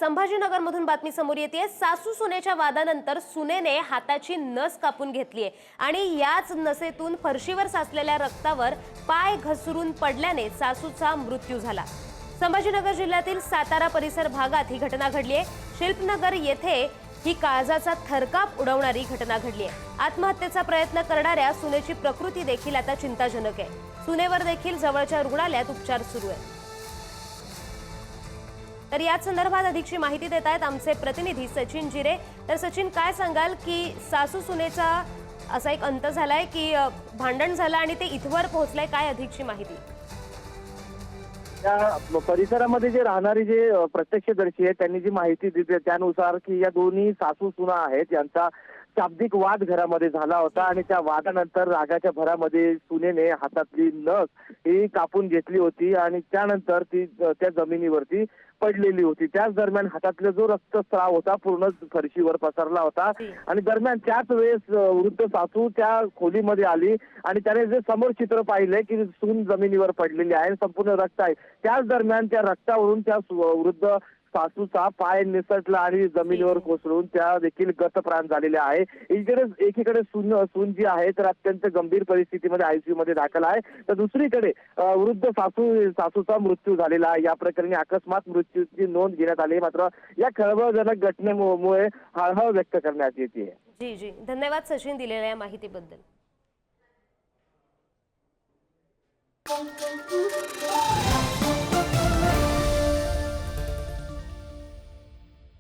संभाजीनगरमधून बातमी समोर येते। सासू सुनेच्या वादानंतर सुनेने हाताची नस कापून घेतलीये आणि याच नसेतून फरशीवर साचलेल्या रक्तावर पाय घसरून पडल्याने सासूचा मृत्यू झाला। संभाजीनगर जिल्ह्यातील सातारा परिसर भागात ही घटना घडली आहे। शिल्पनगर येथे ही काळजाचा थरकाप उडवणारी घटना घडली आहे। आत्महत्येचा प्रयत्न करणाऱ्या सुनेची प्रकृती देखील आता चिंताजनक आहे। सुनेवर देखील जवळच्या रुग्णालयात उपचार सुरू आहेत। तर याच संदर्भात अधिकची माहिती देत आहेत आमचे प्रतिनिधी सचिन जिरे। तर सचिन, काय सांगाल की सासू सुनेचा असा एक अंत झालाय की भांडण झालं आणि ते इथवर पोहोचलंय, काय अधिकची माहिती? त्या परिसरामध्ये जे राहणारे जे प्रत्यक्षदर्शी आहेत त्यांनी जी माहिती दिली त्यानुसार की या दोन्ही सासू सुना आहेत यांचा शाब्दिक वाद घरामध्ये झाला होता आणि त्या वादानंतर रागाच्या भरामध्ये सुनेने हातातली नस ही कापून घेतली होती आणि त्यानंतर ती त्या जमिनीवरती पडलेली होती। त्याच दरम्यान हातातला जो रक्तस्राव होता पूर्ण फरशीवर पसरला होता आणि दरम्यान त्याच वेळेस वृद्ध सासू त्या खोलीमध्ये आली आणि त्याने जे समोर चित्र पाहिले की सून जमिनीवर पडलेली आहे, संपूर्ण रक्त आहे। त्याच दरम्यान त्या रक्तावरून त्या वृद्ध सासूचा पाय निसटला आणि जमिनीवर कोसळून त्या देखील गतप्राण झालेल्या आहे। एकीकडे सून जी आहे तर अत्यंत गंभीर परिस्थितीमध्ये आयसीयू मध्ये दाखल आहे, तर दुसरीकडे वृद्ध सासूचा मृत्यू झालेला आहे। या प्रकरणी अकस्मात मृत्यूची नोंद घेण्यात आली, मात्र या खळबळजनक घटनेमुळे हळहळ व्यक्त करण्यात येते। जी जी, धन्यवाद सचिन दिलेल्या माहितीबद्दल।